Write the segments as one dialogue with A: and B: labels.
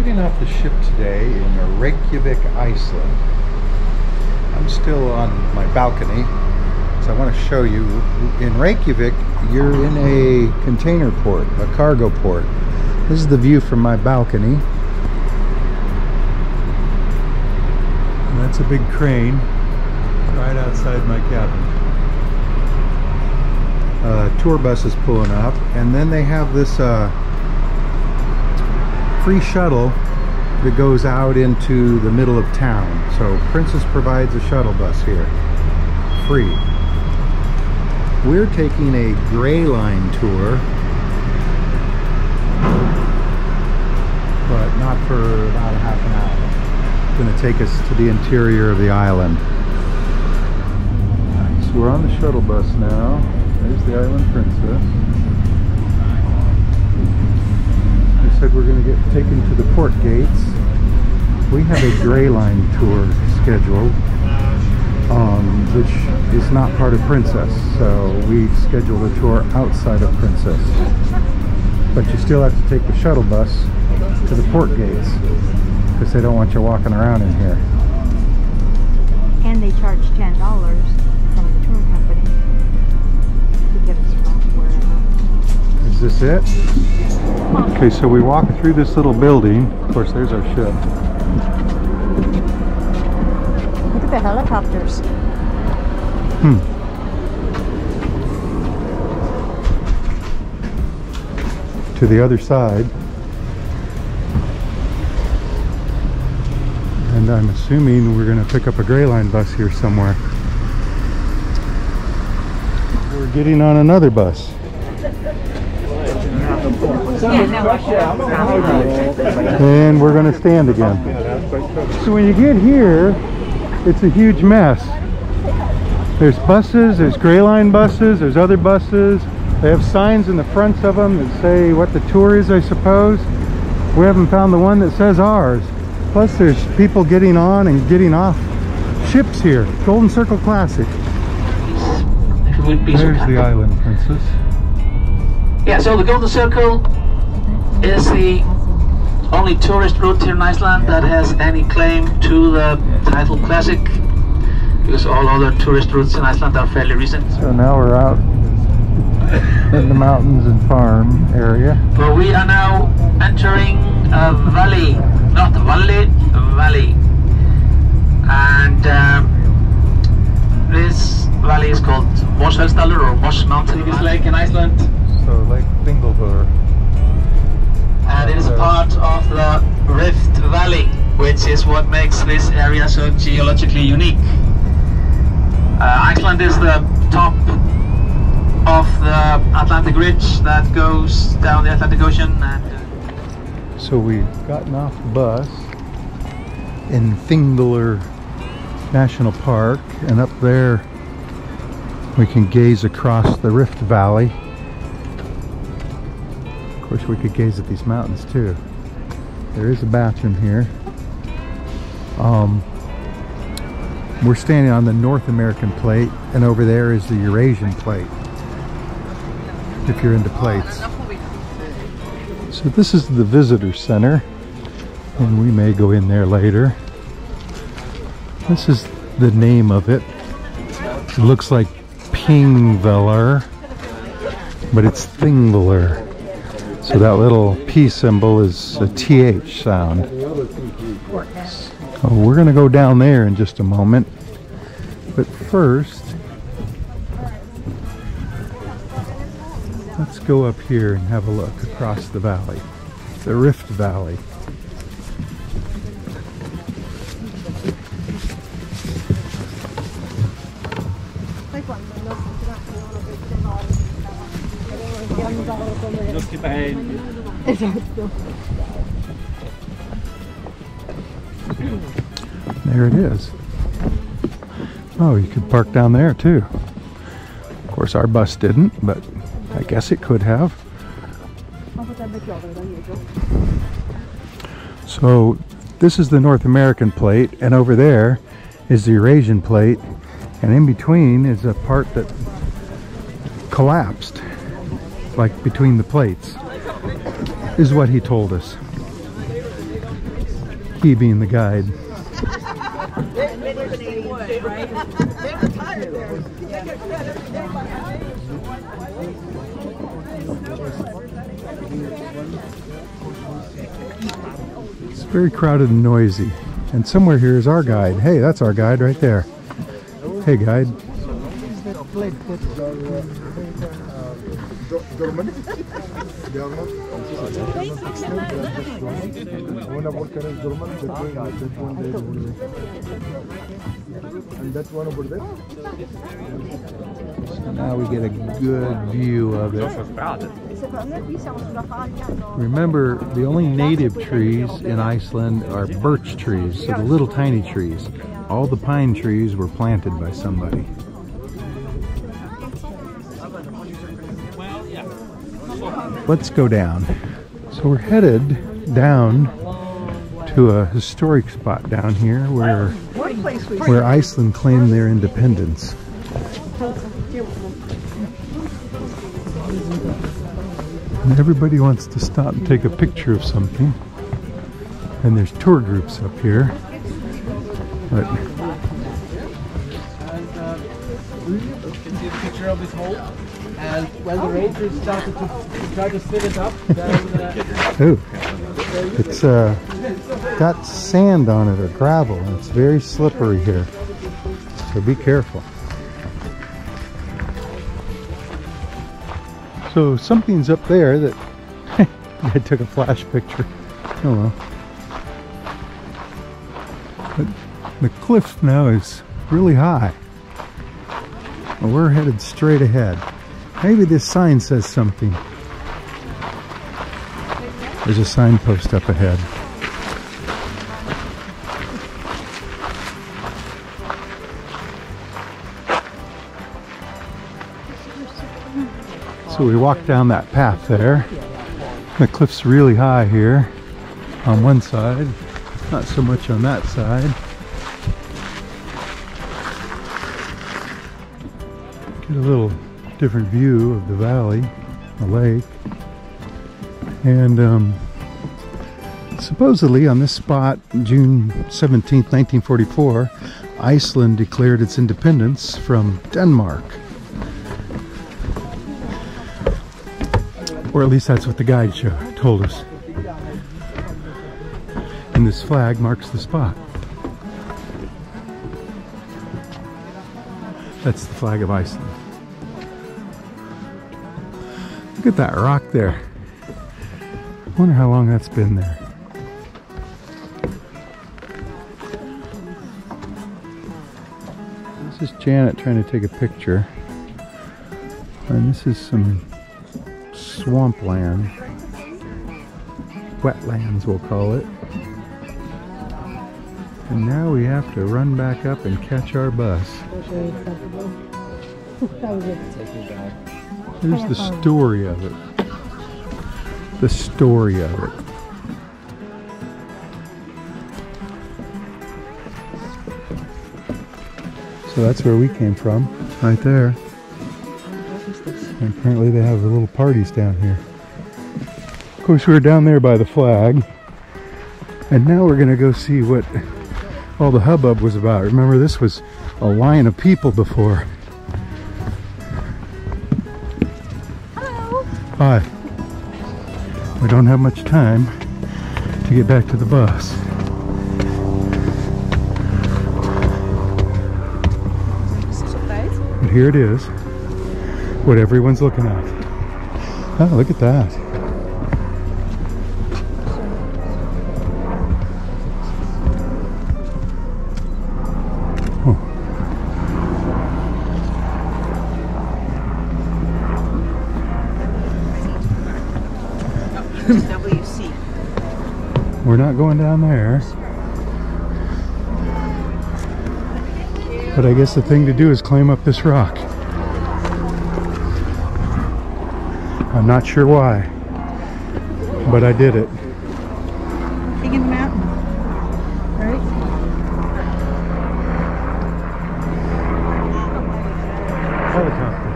A: getting off the ship today in Reykjavik, Iceland. I'm still on my balcony, so I want to show you. In Reykjavik, you're in a container port, a cargo port. This is the view from my balcony. And that's a big crane right outside my cabin. Tour bus is pulling up, and then they have this free shuttle that goes out into the middle of town. So Princess provides a shuttle bus here, free. We're taking a Gray Line tour, but not for about a half an hour. It's going to take us to the interior of the island. So we're on the shuttle bus now. There's the Island Princess. We said we're going to get taken to the port gates. We have a Gray Line tour scheduled, which is not part of Princess. So we scheduled a tour outside of Princess. But you still have to take the shuttle bus to the port gates because they don't want you walking around in here.
B: And they charge $10 from the tour company to get us from wherever.
A: Is this it? Okay, so we walk through this little building. Of course, there's our ship.
B: Look at the helicopters.
A: To the other side. And I'm assuming we're going to pick up a Gray Line bus here somewhere. We're getting on another bus. And we're going to stand again. So when you get here, it's a huge mess. There's buses, there's Gray Line buses, there's other buses. They have signs in the fronts of them that say what the tour is, I suppose. We haven't found the one that says ours. Plus there's people getting on and getting off ships here. Golden Circle Classic. There's the Island Princess.
C: Yeah, so the Golden Circle is the only tourist route here in Iceland that has any claim to the title Classic, because all other tourist routes in Iceland are fairly recent.
A: So now we're out in the mountains and farm area.
C: But we are now entering a valley, not valley, valley. And this valley is called Mosfellsdalur, or Moss Mountain Lake in Iceland.
A: So Lake Thingvellir.
C: And it is a part of the Rift Valley, which is what makes this area so geologically unique. Iceland is the top of the Atlantic Ridge that goes down the Atlantic Ocean. And
A: so we've gotten off the bus in Thingvellir National Park, and up there we can gaze across the Rift Valley. Of course, we could gaze at these mountains too. There is a bathroom here. We're standing on the North American plate, and over there is the Eurasian plate, if you're into plates. So this is the visitor center, and we may go in there later. This is the name of it. It looks like Thingvellir, but it's Thingvellir. So that little P symbol is a TH sound. So we're going to go down there in just a moment. But first, let's go up here and have a look across the valley. The Rift Valley. There it is. Oh, you could park down there too. Of course, our bus didn't, but I guess it could have. So this is the North American plate, and over there is the Eurasian plate, and in between is a part that collapsed, like between the plates, is what he told us. He being the guide. It's very crowded and noisy. And somewhere here is our guide. Hey, that's our guide right there. Hey, guide. So now we get a good view of it. Remember, the only native trees in Iceland are birch trees, so the little tiny trees. All the pine trees were planted by somebody. Let's go down. So we're headed down to a historic spot down here where Iceland claimed their independence. And everybody wants to stop and take a picture of something. And there's tour groups up here. But
D: you can see a picture of this hole. And when the rangers started to try to fill it up, then
A: it's got sand on it or gravel, and it's very slippery here. So be careful. So something's up there that I took a flash picture. Oh well. But the cliff now is really high. Well, we're headed straight ahead. Maybe this sign says something. There's a signpost up ahead. So we walk down that path there. The cliff's really high here on one side, not so much on that side. Get a little different view of the valley, the lake. And supposedly on this spot, June 17th, 1944, Iceland declared its independence from Denmark. Or at least that's what the guide told us. And this flag marks the spot. That's the flag of Iceland. Look at that rock there. I wonder how long that's been there. This is Janet trying to take a picture. And this is some swampland. Wetlands, we'll call it. And now we have to run back up and catch our bus. Here's the story of it. The story of it. So that's where we came from, right there. And apparently they have little parties down here. Of course, we were down there by the flag. And now we're going to go see what all the hubbub was about. Remember, this was a line of people before.
B: Hello.
A: Hi. We don't have much time to get back to the bus. But here it is. What everyone's looking at. Oh, look at that. We're not going down there. But I guess the thing to do is climb up this rock. I'm not sure why, but I did it.
B: King in the mountain, right?
A: Helicopter.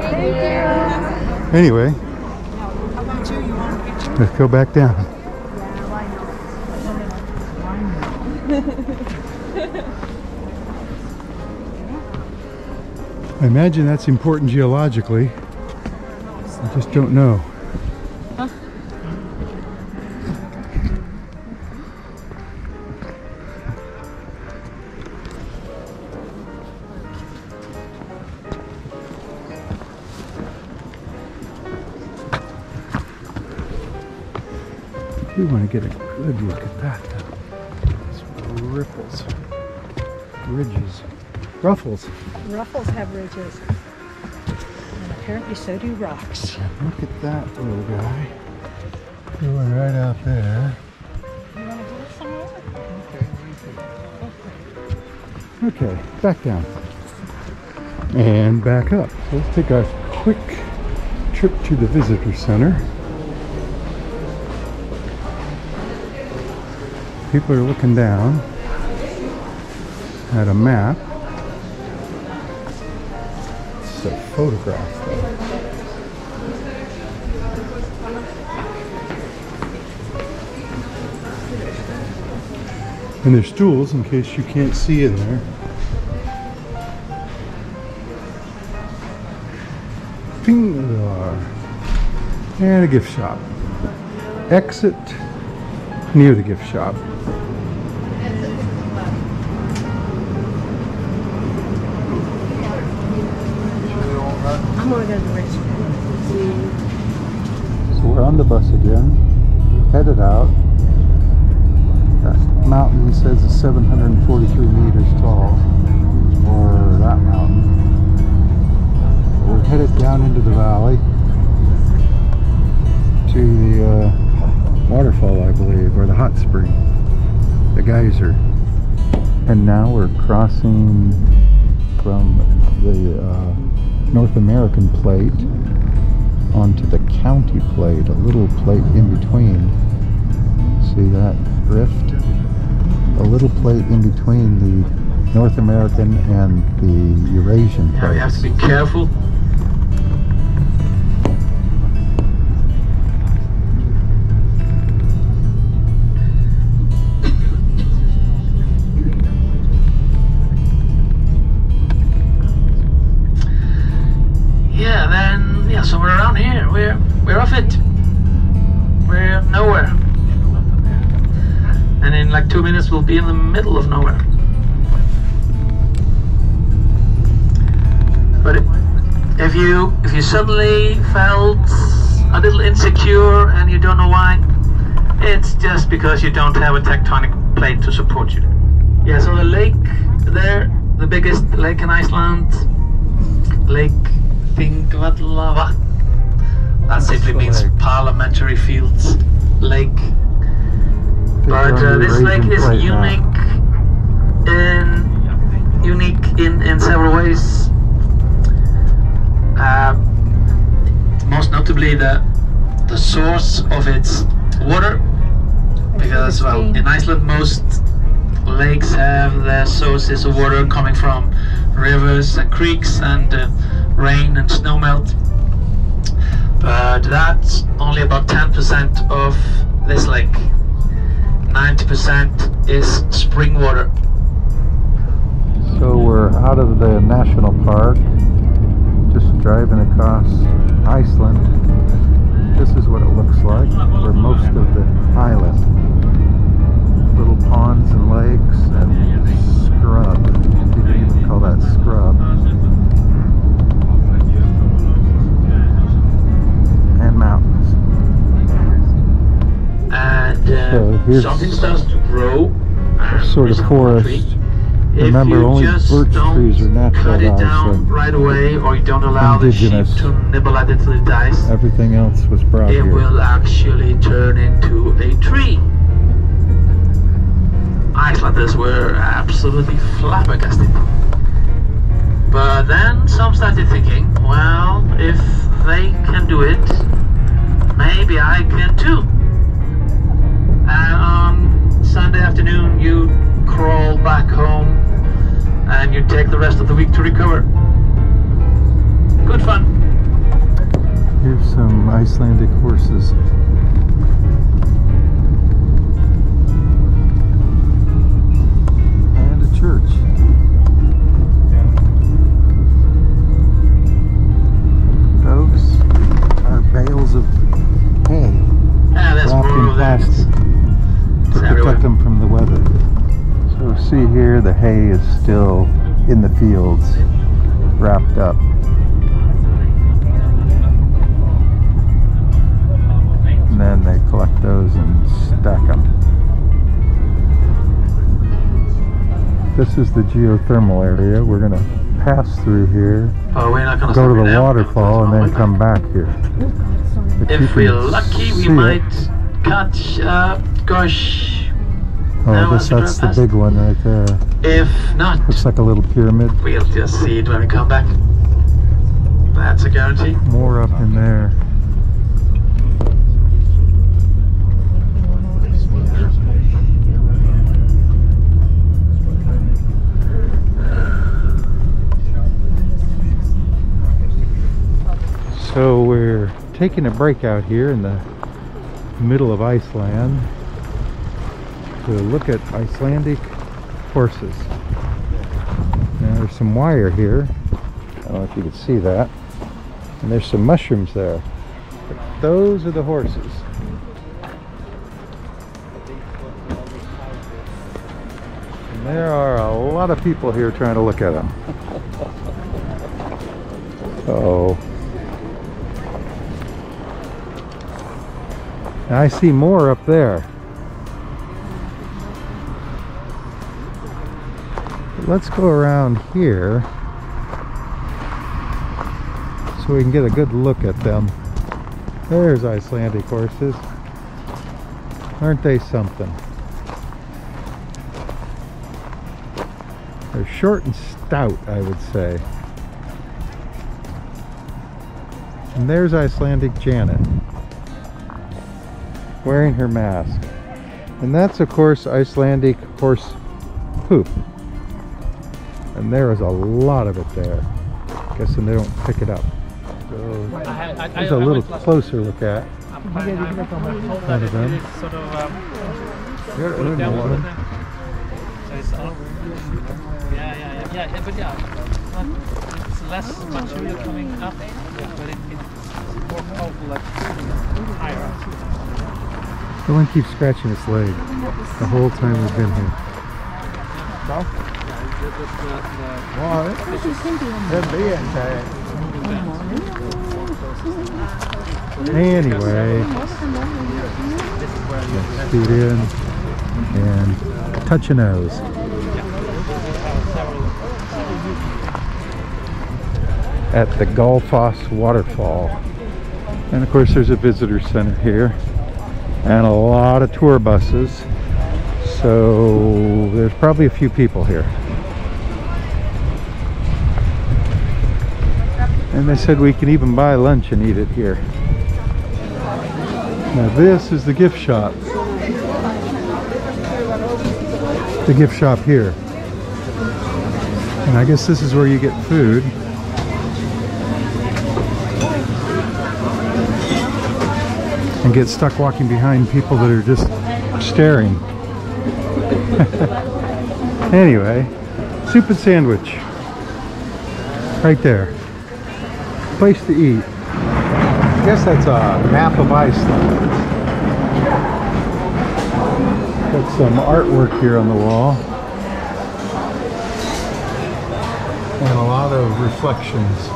B: Thank you.
A: Anyway,
B: How about you? You want a picture?
A: let's go back down. I imagine that's important geologically. I just don't know.
B: Huh?
A: We want to get a good look at that though. It's ripples, ridges, ruffles.
B: Ruffles have ridges. And apparently so do rocks.
A: Look at that little guy. Going right out there.
B: You want to do this somewhere?
A: Okay, back down. And back up. So let's take a quick trip to the visitor center. People are looking down at a map. It's a photograph though. And there's stools in case you can't see in there. Thingvellir. And a gift shop. Exit near the gift shop.
B: I'm going to go to the restaurant.
A: So we're on the bus again, headed out. That mountain, he says, is 743 meters tall, or that mountain. We're headed down into the valley to the waterfall, I believe, or the hot spring, the Geysir. And now we're crossing from the North American plate onto the county plate, a little plate in between. See that rift? A little plate in between the North American and the Eurasian plates.
C: Yeah, we have to be careful. Somewhere around here, we're off it. We're nowhere, and in like 2 minutes we'll be in the middle of nowhere. But if you suddenly felt a little insecure and you don't know why, it's just because you don't have a tectonic plate to support you. Yeah, so the lake there, the biggest lake in Iceland, Lake Thingvellir. That simply means Parliamentary Fields Lake. But this lake is unique in several ways. Most notably the source of its water, because well, in Iceland most lakes have their sources of water coming from rivers and creeks and rain and snowmelt, but that's only about 10% of this lake. 90% is spring water.
A: So we're out of the national park, just driving across Iceland. This is what it looks like for most of the island. Little ponds and lakes and scrub. You could even call that scrub. And mountains.
C: And
A: so here's
C: something starts to grow.
A: Sort of forest. Remember, only birch trees are natural.
C: Cut it down right away, or you don't allow
A: indigenous.
C: the sheep to nibble at it till it dies.
A: Everything else was brought
C: it
A: here.
C: It will actually turn into a tree. Icelanders were absolutely flabbergasted. But then some started thinking, well, if they can do it, maybe I can too. And on Sunday afternoon you crawl back home and you take the rest of the week to recover. Good fun.
A: Here's some Icelandic horses. plastic to protect them from the weather. So see here, the hay is still in the fields, wrapped up. And then they collect those and stack them. This is the geothermal area. We're going to pass through here,
C: we're not gonna
A: go to the
C: now.
A: waterfall, and then come back here.
C: If we're lucky, we might catch gosh.
A: Oh, that's the big one right there.
C: If not,
A: looks like a little pyramid.
C: We'll just see it when we come back. That's a guarantee.
A: More up in there. So we're taking a break out here in the middle of Iceland to look at Icelandic horses. Now there's some wire here. I don't know if you can see that. And there's some mushrooms there. But those are the horses. And there are a lot of people here trying to look at them. Uh-oh. I see more up there. Let's go around here so we can get a good look at them. There's Icelandic horses. Aren't they something? They're short and stout, I would say. And there's Icelandic Janet, wearing her mask. And that's, of course, Icelandic horse poop. And there is a lot of it there. Guessing they don't pick it up. So there's a little closer look at one of them.
C: It's less material coming up, but it's more powerful, like higher up.
A: The one keeps scratching its leg the whole time we've been here. Anyway, let's feed in and touch a nose. At the Gullfoss waterfall. And of course there's a visitor center here and a lot of tour buses, so there's probably a few people here. And they said we can even buy lunch and eat it here. Now this is the gift shop. The gift shop here. And I guess this is where you get food. And get stuck walking behind people that are just staring. Anyway, soup and sandwich. Right there. Place to eat. I guess that's a map of Iceland. Got some artwork here on the wall. And a lot of reflections.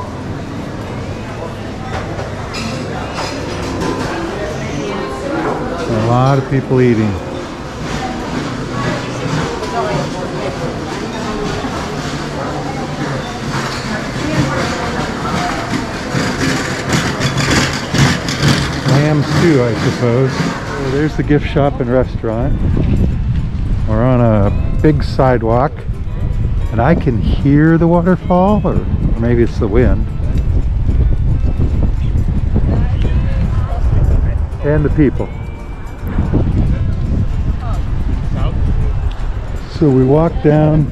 A: A lot of people eating. Lamb stew, I suppose. So there's the gift shop and restaurant. We're on a big sidewalk, and I can hear the waterfall, or maybe it's the wind. And the people. So we walk down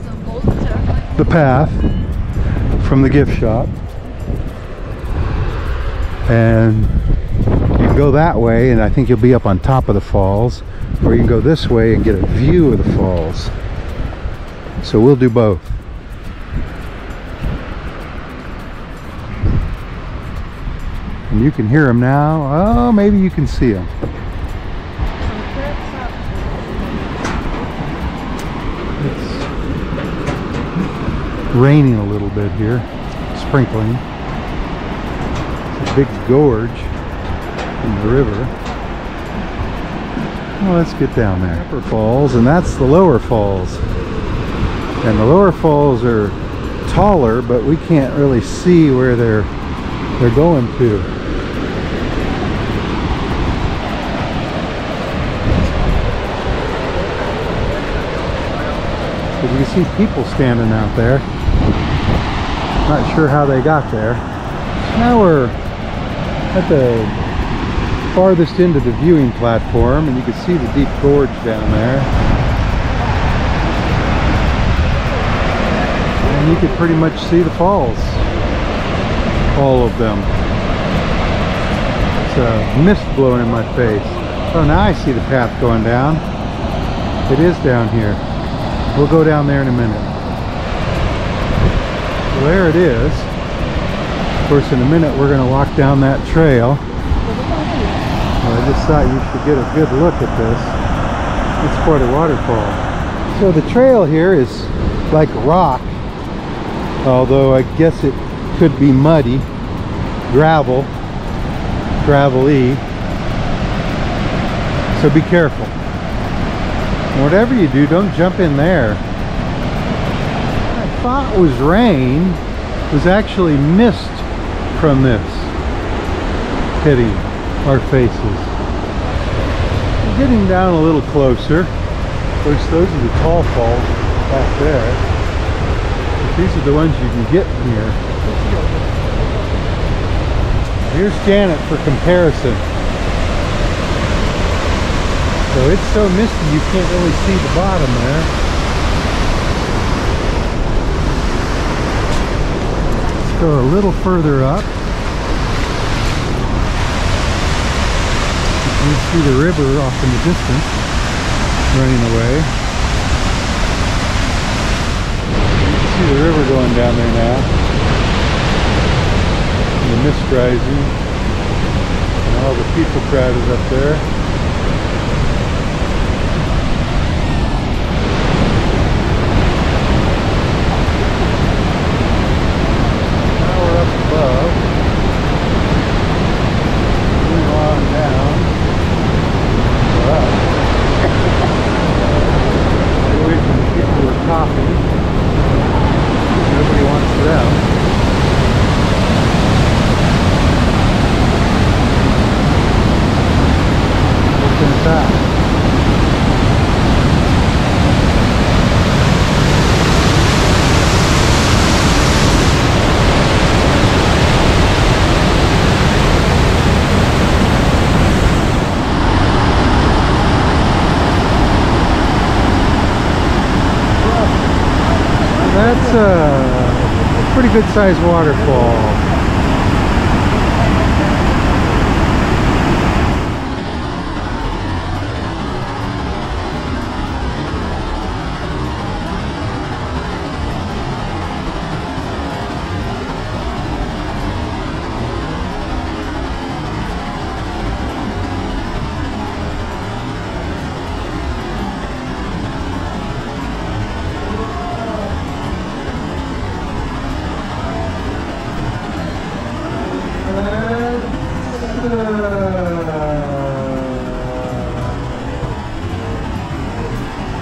A: the path from the gift shop, and you can go that way and I think you'll be up on top of the falls, or you can go this way and get a view of the falls. So we'll do both. And you can hear them now. Oh, maybe you can see them. raining a little bit here, sprinkling. It's a big gorge in the river. Well, let's get down there. Upper falls, and that's the lower falls. And the lower falls are taller, but we can't really see where they're going to. So you can see people standing out there. Not sure how they got there. Now we're at the farthest end of the viewing platform, and you can see the deep gorge down there. And you can pretty much see the falls, all of them. It's a mist blowing in my face. Oh, now I see the path going down. It is down here. We'll go down there in a minute. So there it is. Of course, in a minute we're going to walk down that trail. Well, I just thought you should get a good look at this. It's quite a waterfall. So the trail here is like rock, although I guess it could be muddy, gravelly. So be careful. Whatever you do, don't jump in there. What I thought was rain was actually mist from this hitting our faces. We're getting down a little closer. Of course, those are the tall falls back there. But these are the ones you can get from here. Here's Janet for comparison. So it's so misty you can't really see the bottom there. Let's go a little further up. You can see the river off in the distance running away. You can see the river going down there now. And the mist rising. And all the people crowded up there. That's a pretty good sized waterfall.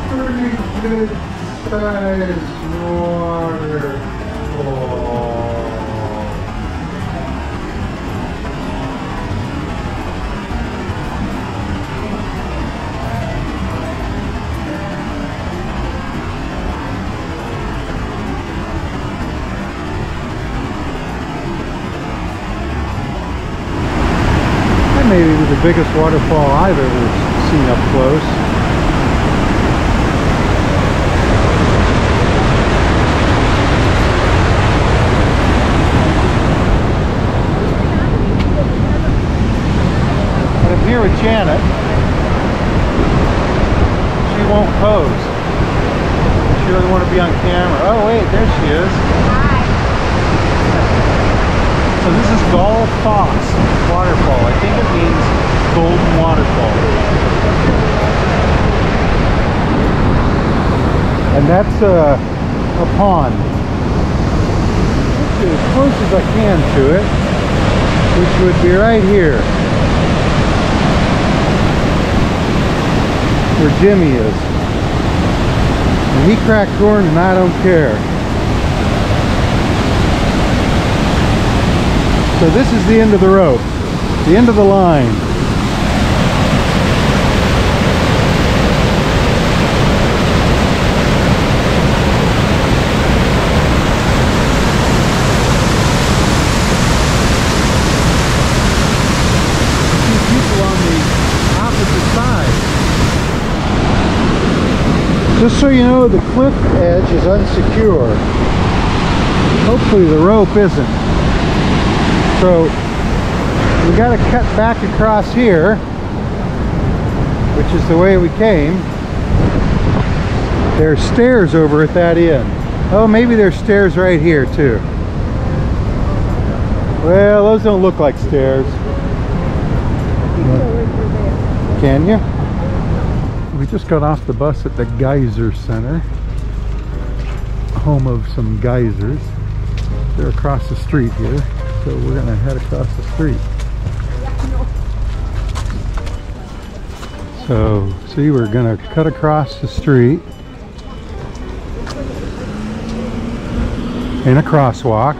A: Pretty good sized waterfall. That may be the biggest waterfall I've ever seen up close. Here with Janet. She won't pose. She doesn't want to be on camera. Oh wait, there she is.
B: Hi.
C: So this is Gullfoss waterfall. I think it means golden waterfall.
A: And that's a pond. as close as I can to it, which would be right here, where Jimmy is. And he cracked corn and I don't care. So this is the end of the rope, the end of the line. Just so you know, the cliff edge is unsecure. Hopefully the rope isn't. So we got to cut back across here, which is the way we came. There's stairs over at that end. Oh, maybe there's stairs right here too. Well, those don't look like stairs. Can you? We just got off the bus at the Geysir Center, home of some geysers. They're across the street here, so we're going to head across the street. So, see, we're going to cut across the street in a crosswalk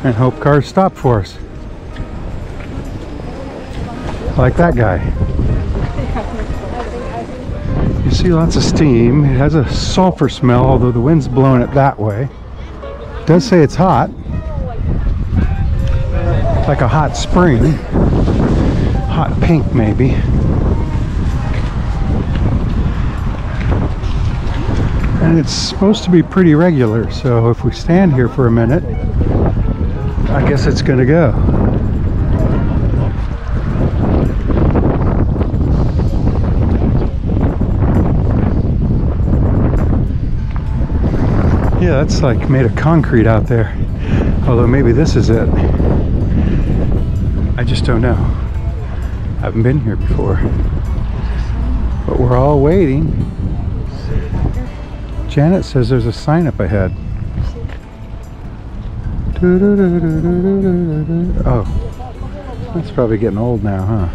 A: and hope cars stop for us. Like that guy. You see lots of steam. It has a sulfur smell, although the wind's blowing it that way. It does say it's hot. Like a hot spring. Hot pink, maybe. And it's supposed to be pretty regular, so if we stand here for a minute, I guess it's gonna go. Yeah, that's like made of concrete out there. Although maybe this is it. I just don't know. I haven't been here before. But we're all waiting. Janet says there's a sign up ahead. Oh, that's probably getting old now, huh?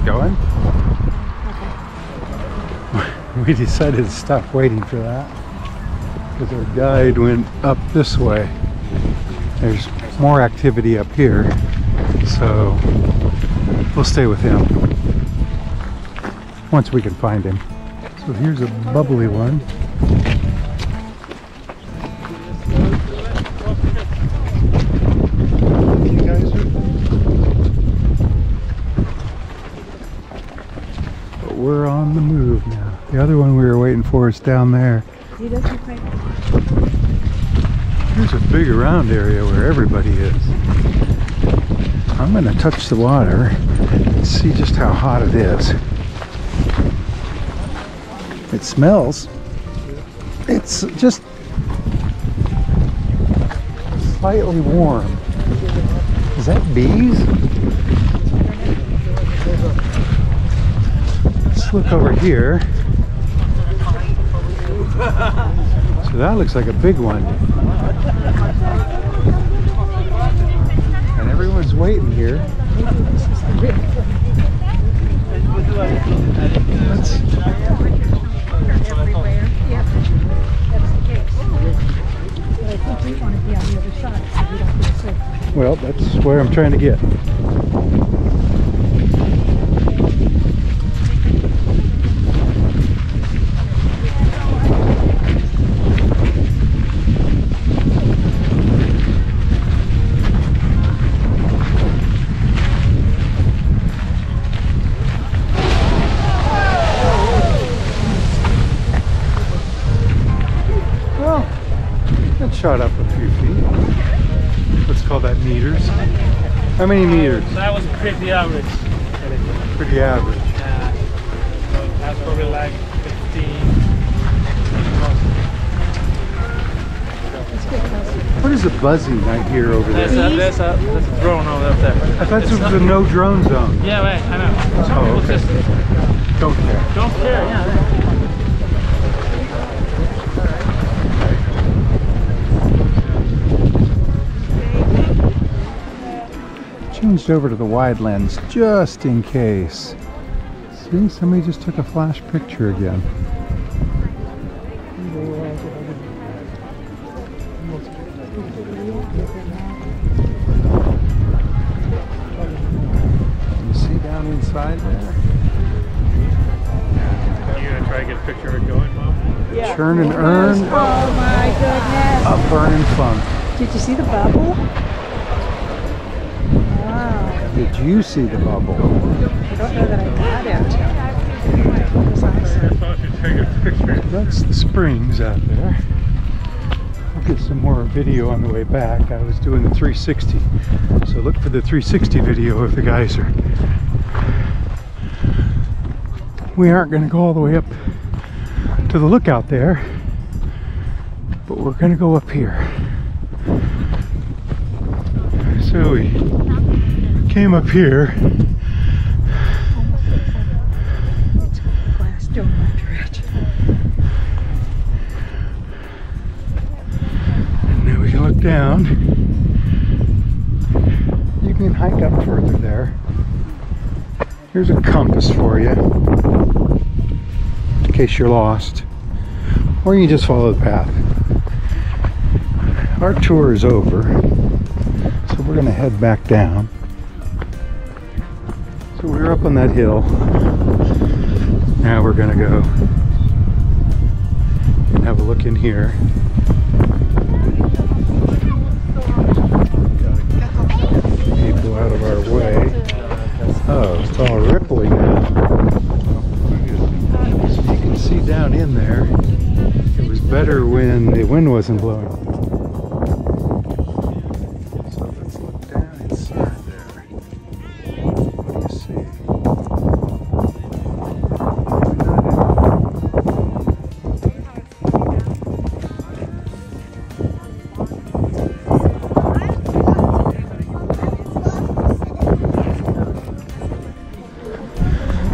A: Going? We decided to stop waiting for that because our guide went up this way. There's more activity up here, so we'll stay with him once we can find him. So here's a bubbly one. But we're on the move now. The other one we were waiting for is down there. Here's a big around area where everybody is. I'm going to touch the water and see just how hot it is. It smells. It's just slightly warm. Is that bees? Let's look over here. So that looks like a big one. And everyone's waiting here. Well, that's where I'm trying to get. Well, it shot up a few feet. Let's call that meters. How many meters?
E: That was pretty average.
A: Pretty average.
E: So that's probably like 15.
A: What is the buzzing I hear over there?
E: There's a drone over there.
A: I thought this was a no drone zone.
E: Yeah, right, I know. Some
A: Oh,
E: people
A: okay.
E: just
A: Don't care.
E: don't care, yeah.
A: Changed over to the wide lens just in case. See, somebody just took a flash picture again. You see down inside there?
E: You gonna try to get a picture of it going, Mom?
B: Yeah.
A: Churn and earn,
B: Oh my goodness.
A: up burn and funk.
B: Did you see the bubble? Wow.
A: Did you see the bubble?
B: I don't know that I got it. It was awesome.
E: Take a picture.
A: That's the springs out there. I'll get some more video on the way back. I was doing the 360, so look for the 360 video of the geyser. We aren't going to go all the way up to the lookout there, but we're going to go up here. So we came up here.
B: It's got a glass dome under it.
A: And now we can look down. You can hike up further there. Here's a compass for you, in case you're lost. Or you can just follow the path. Our tour is over, so we're going to head back down. So we're up on that hill. Now we're going to go and have a look in here. People out of our way. Oh, it's all ripply now. So you can see down in there. It was better when the wind wasn't blowing. So let's look down inside there. What do you see?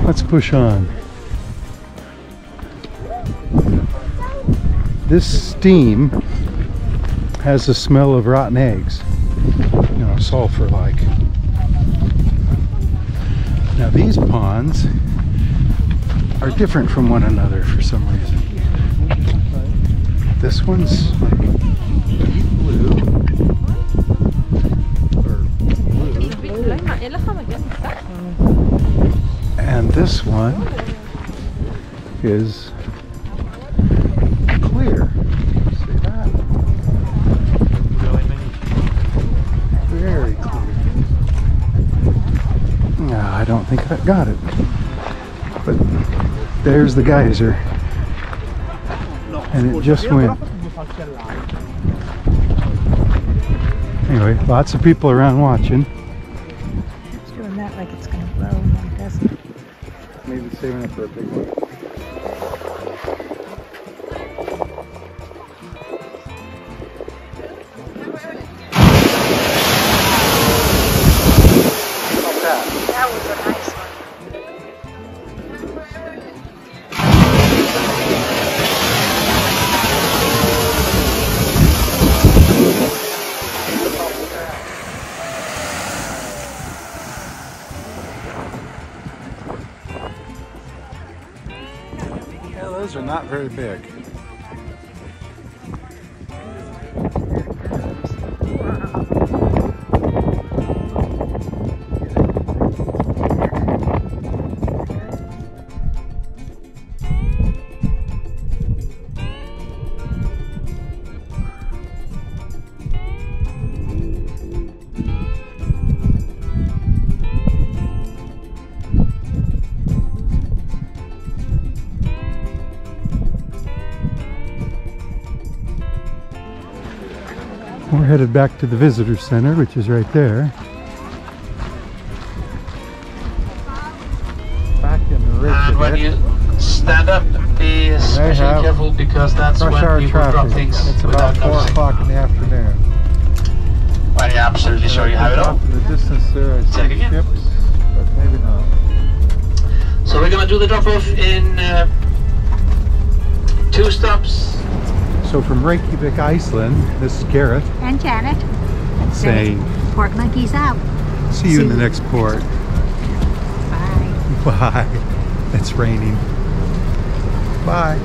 A: Let's push on. This steam has the smell of rotten eggs, you know, sulfur-like. Now these ponds are different from one another for some reason. This one's like blue, or blue, and this one is clear. See that? Very clear. No, I don't think I got it. But there's the geyser. And it just went. Anyway, lots of people around watching.
B: It's doing that like it's going to blow, and it doesn't.
A: Maybe saving it for a big one.
B: That was a nice one.
A: Yeah, those are not very big. We're headed back to the visitor center, which is right there. Back in Reykjavik.
C: And when you stand up, be especially careful because that's when people drop things.
A: It's about 4 o'clock in the afternoon.
C: Well, yeah, absolutely sure you have it all.
A: In the distance there, I see ships, but maybe not.
C: So we're going to do the drop-off in 2 stops.
A: So from Reykjavik, Iceland, this is Garrett.
B: And Janet.
A: Saying,
B: pork monkeys out.
A: See you in the next port.
B: Bye.
A: Bye. It's raining. Bye.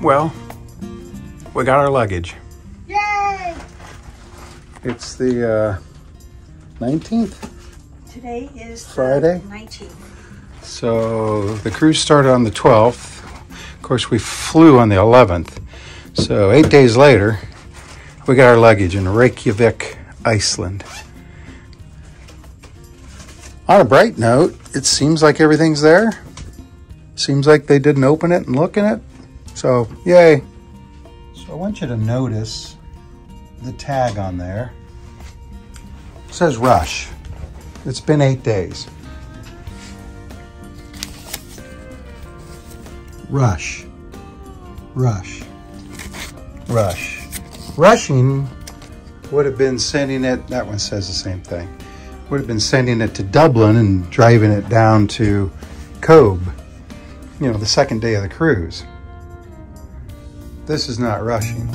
A: Well, we got our luggage.
B: Yay!
A: It's the 19th?
B: Today is
A: Friday?
B: the 19th.
A: So the cruise started on the 12th. Of course, we flew on the 11th. So 8 days later, we got our luggage in Reykjavik, Iceland. On a bright note, it seems like everything's there. Seems like they didn't open it and look in it. So, yay. So I want you to notice the tag on there. It says Rush. It's been 8 days. Rush. Rush. Rush. Rushing would have been sending it, that one says the same thing, would have been sending it to Dublin and driving it down to Cobh, you know, the second day of the cruise. This is not rushing.